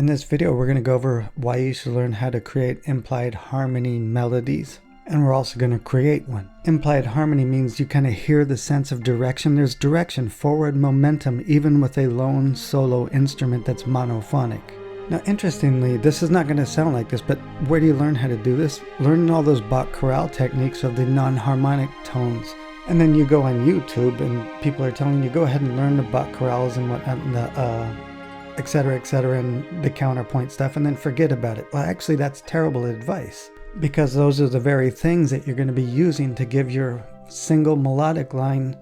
In this video, we're going to go over why you should learn how to create implied harmony melodies. And we're also going to create one. Implied harmony means you kind of hear the sense of direction. There's direction, forward momentum, even with a lone solo instrument that's monophonic. Now, interestingly, this is not going to sound like this, but where do you learn how to do this? Learning all those Bach chorale techniques of the non-harmonic tones. And then you go on YouTube and people are telling you, go ahead and learn the Bach chorales and whatnot, and the etc., and the counterpoint stuff, and then forget about it. Well, actually, that's terrible advice, because those are the very things that you're going to be using to give your single melodic line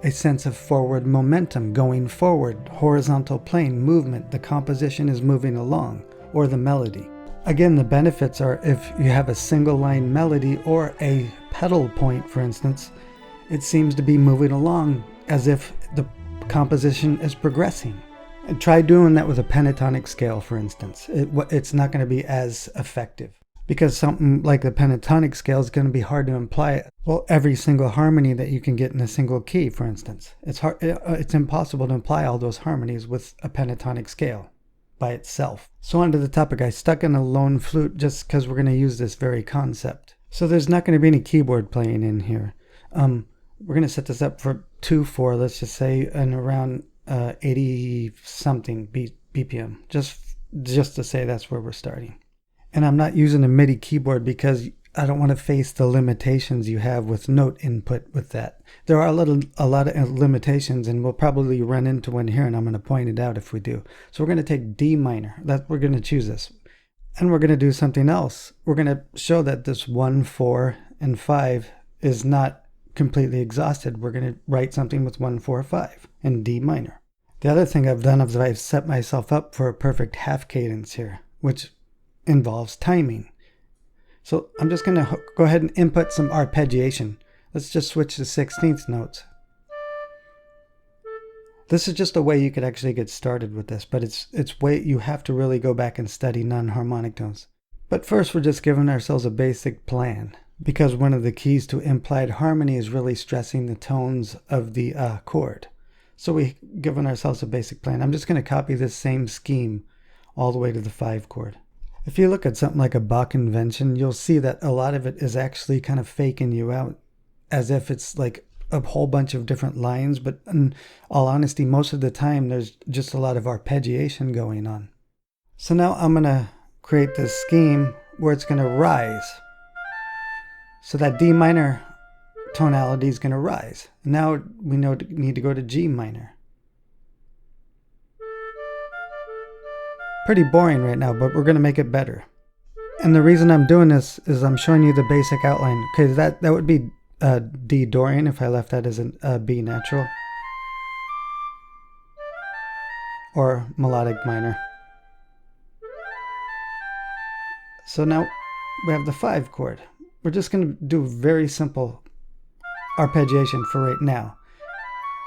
a sense of forward momentum, going forward, horizontal plane, movement, the composition is moving along, or the melody. Again, the benefits are if you have a single line melody or a pedal point, for instance, it seems to be moving along as if the composition is progressing. And try doing that with a pentatonic scale, for instance. It's not going to be as effective, because something like the pentatonic scale is going to be hard to imply. Well, every single harmony that you can get in a single key, for instance. It's impossible to imply all those harmonies with a pentatonic scale by itself. So on to the topic. I stuck in a lone flute just because we're going to use this very concept. So there's not going to be any keyboard playing in here. We're going to set this up for 2/4, let's just say, and around 80 something BPM, just to say that's where we're starting. And I'm not using a MIDI keyboard because I don't want to face the limitations you have with note input with that. There are a lot of limitations, and we'll probably run into one here, and I'm going to point it out if we do. So we're going to take D minor. We're going to choose this. And we're going to do something else. We're going to show that this 1, 4, and 5 is not completely exhausted. We're going to write something with 1, 4, 5 in D minor. The other thing I've done is I've set myself up for a perfect half cadence here, which involves timing. So I'm just going to go ahead and input some arpeggiation. Let's just switch to 16th notes. This is just a way you could actually get started with this, but it's way you have to really go back and study non-harmonic tones. But first, we're just giving ourselves a basic plan, because one of the keys to implied harmony is really stressing the tones of the chord. So we've given ourselves a basic plan. I'm just going to copy this same scheme all the way to the 5 chord. If you look at something like a Bach invention, you'll see that a lot of it is actually kind of faking you out, as if it's like a whole bunch of different lines. But in all honesty, most of the time, there's just a lot of arpeggiation going on. So now I'm going to create this scheme where it's going to rise. So that D minor tonality is going to rise. Now we need to go to G minor. Pretty boring right now, but we're going to make it better. And the reason I'm doing this is I'm showing you the basic outline. Okay, that would be D Dorian if I left that as a B natural. Or melodic minor. So now we have the 5 chord. We're just going to do very simple arpeggiation for right now.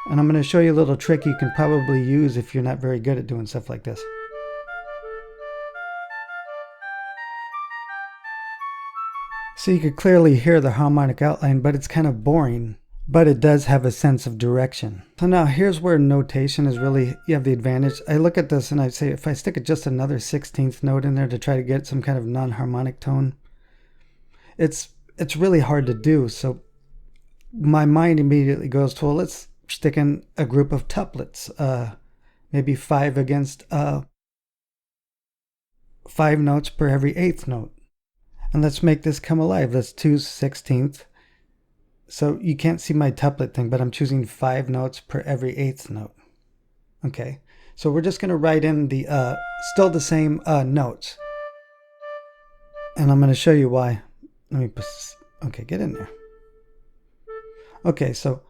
And I'm going to show you a little trick you can probably use if you're not very good at doing stuff like this. So you could clearly hear the harmonic outline, but it's kind of boring. But it does have a sense of direction. So now here's where notation is really, you have the advantage. I look at this and I say, if I stick just another 16th note in there to try to get some kind of non-harmonic tone, it's really hard to do. So my mind immediately goes to, well, let's stick in a group of tuplets, maybe 5 against 5 notes per every 8th note. And let's make this come alive. Let's choose 16th. So you can't see my tuplet thing, but I'm choosing 5 notes per every 8th note. Okay, so we're just going to write in the still the same notes. And I'm going to show you why. Okay, get in there. Okay, so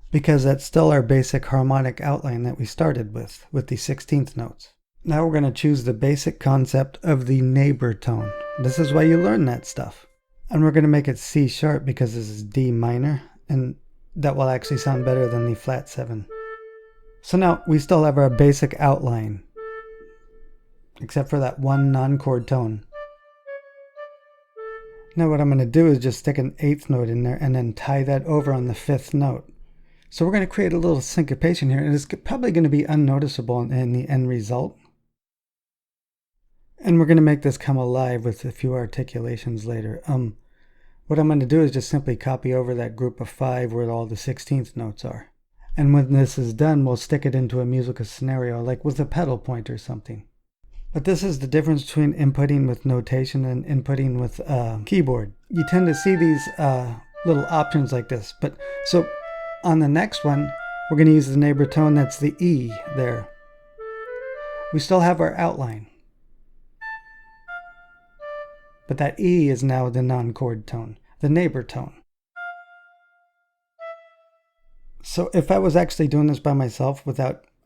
because that's still our basic harmonic outline that we started with the 16th notes. Now we're going to choose the basic concept of the neighbor tone. This is why you learn that stuff. And we're going to make it C sharp because this is D minor, and that will actually sound better than the flat 7. So now we still have our basic outline, except for that one non-chord tone. Now what I'm going to do is just stick an 8th note in there and then tie that over on the 5th note. So we're going to create a little syncopation here, and it's probably going to be unnoticeable in the end result. And we're going to make this come alive with a few articulations later. What I'm going to do is just simply copy over that group of 5 where all the 16th notes are. And when this is done, we'll stick it into a musical scenario, like with a pedal point or something. But this is the difference between inputting with notation and inputting with keyboard. You tend to see these little options like this. But so on the next one, we're going to use the neighbor tone. That's the E there. We still have our outline. But that E is now the non-chord tone, the neighbor tone. So if I was actually doing this by myself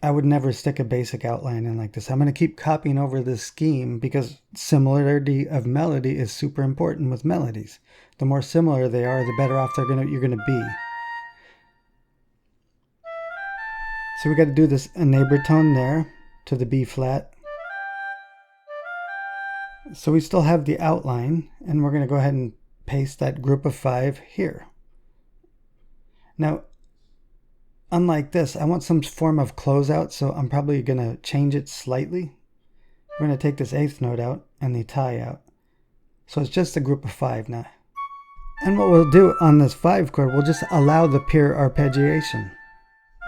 I would never stick a basic outline in like this. I'm going to keep copying over this scheme because similarity of melody is super important with melodies. The more similar they are, the better off you're going to be. So we got to do this a neighbor tone there to the B flat. So we still have the outline, and we're going to go ahead and paste that group of 5 here. Now, unlike this, I want some form of closeout, so I'm probably going to change it slightly. We're going to take this 8th note out and the tie out. So it's just a group of 5 now. And what we'll do on this 5 chord, we'll just allow the pure arpeggiation.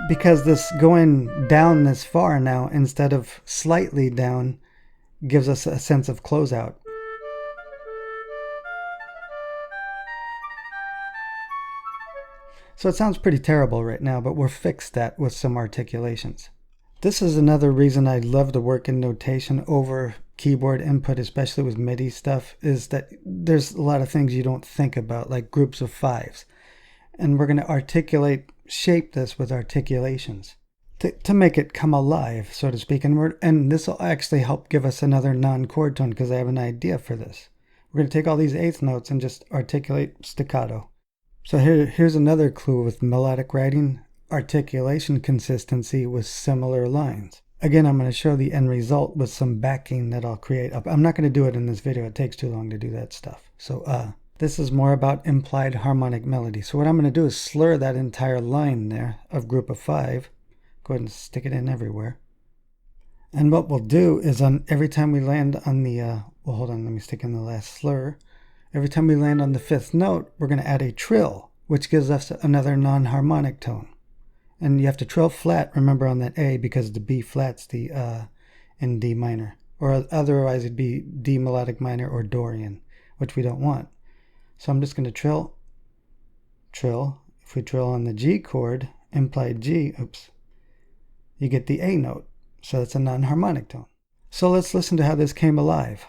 Because this going down this far now, instead of slightly down, gives us a sense of closeout. So it sounds pretty terrible right now, but we'll fix that with some articulations. This is another reason I love to work in notation over keyboard input, especially with MIDI stuff, is that there's a lot of things you don't think about, like groups of 5s. And we're going to shape this with articulations to make it come alive, so to speak. And this will actually help give us another non-chord tone because I have an idea for this. We're going to take all these 8th notes and just articulate staccato. So here's another clue with melodic writing: articulation consistency with similar lines. Again, I'm going to show the end result with some backing that I'll create up. I'm not going to do it in this video. It takes too long to do that stuff. So this is more about implied harmonic melody. So what I'm going to do is slur that entire line there of group of 5. Go ahead and stick it in everywhere. And what we'll do is every time we land on the, well, hold on, let me stick in the last slur. Every time we land on the 5th note, we're going to add a trill, which gives us another non-harmonic tone. And you have to trill flat, remember, on that A, because the B flat's in D minor. Or otherwise it'd be D melodic minor or Dorian, which we don't want. So I'm just going to trill. If we trill on the G chord, implied G, you get the A note. So that's a non-harmonic tone. So let's listen to how this came alive.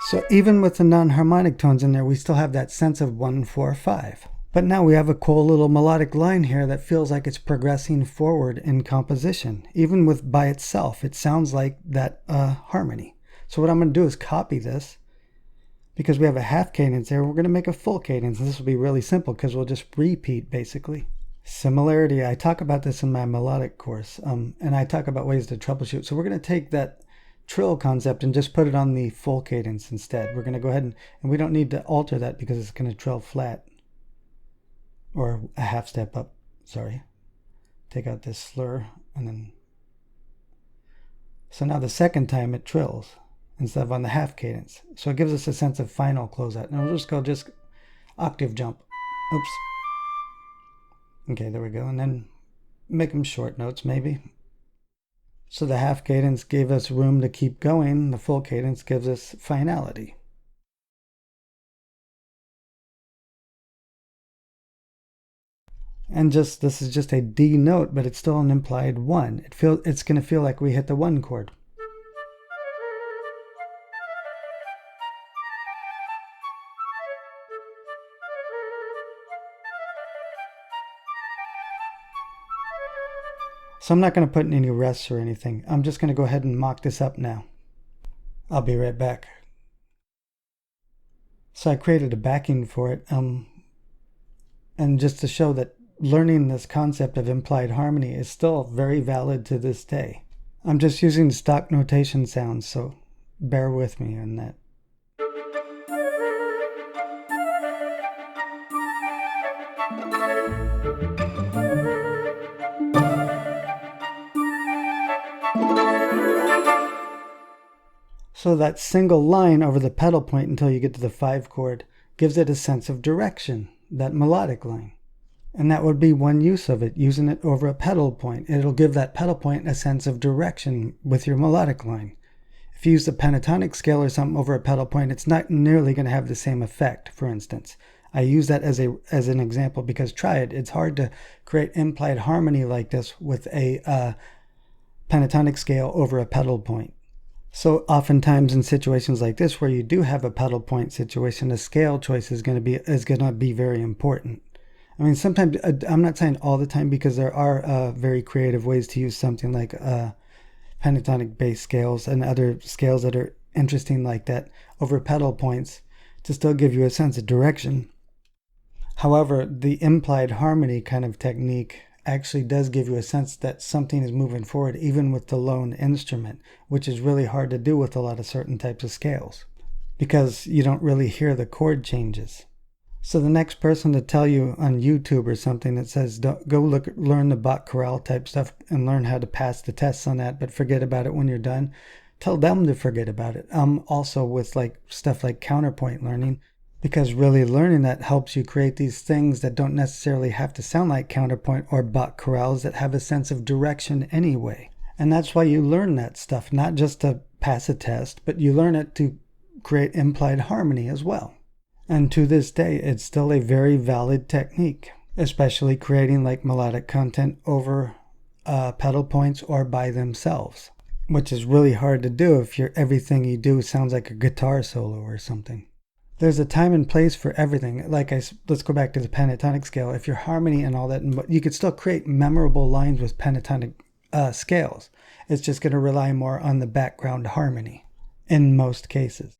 So even with the non-harmonic tones in there, we still have that sense of 1, 4, 5. But now we have a cool little melodic line here that feels like it's progressing forward in composition. Even by itself, it sounds like that harmony. So what I'm going to do is copy this. Because we have a half cadence there, we're going to make a full cadence. And this will be really simple because we'll just repeat, basically. Similarity, I talk about this in my melodic course. And I talk about ways to troubleshoot. So we're going to take that trill concept and just put it on the full cadence instead. We're going to go ahead and we don't need to alter that because it's going to trill flat. Or a half step up, sorry. Take out this slur and then. So now the second time it trills instead of on the half cadence. So it gives us a sense of final closeout. And we'll just go octave jump. Oops. Okay, there we go. And then make them short notes maybe. So the half cadence gave us room to keep going. The full cadence gives us finality. And this is just a D note, but it's still an implied 1. It's going to feel like we hit the 1 chord. So I'm not going to put in any rests or anything. I'm just going to go ahead and mock this up now. I'll be right back. So I created a backing for it. And just to show that learning this concept of implied harmony is still very valid to this day. I'm just using stock notation sounds, so bear with me on that. So that single line over the pedal point until you get to the 5 chord gives it a sense of direction, that melodic line. And that would be one use of it, using it over a pedal point. It'll give that pedal point a sense of direction with your melodic line. If you use a pentatonic scale or something over a pedal point, it's not nearly going to have the same effect, for instance. I use that as an example because try it. It's hard to create implied harmony like this with a pentatonic scale over a pedal point. So oftentimes in situations like this where you do have a pedal point situation, a scale choice is going to be very important. I mean, sometimes, I'm not saying all the time, because there are very creative ways to use something like pentatonic bass scales and other scales that are interesting like that over pedal points to still give you a sense of direction. However, the implied harmony kind of technique actually does give you a sense that something is moving forward even with the lone instrument, which is really hard to do with a lot of certain types of scales because you don't really hear the chord changes. So the next person to tell you on YouTube or something that says, go learn the Bach chorale type stuff and learn how to pass the tests on that, but forget about it when you're done, tell them to forget about it. Also with like stuff like counterpoint learning, because really learning that helps you create these things that don't necessarily have to sound like counterpoint or Bach chorales that have a sense of direction anyway. And that's why you learn that stuff, not just to pass a test, but you learn it to create implied harmony as well. And to this day, it's still a very valid technique, especially creating like melodic content over pedal points or by themselves, which is really hard to do if everything you do sounds like a guitar solo or something. There's a time and place for everything. Let's go back to the pentatonic scale. If your harmony and all that, you could still create memorable lines with pentatonic scales. It's just going to rely more on the background harmony in most cases.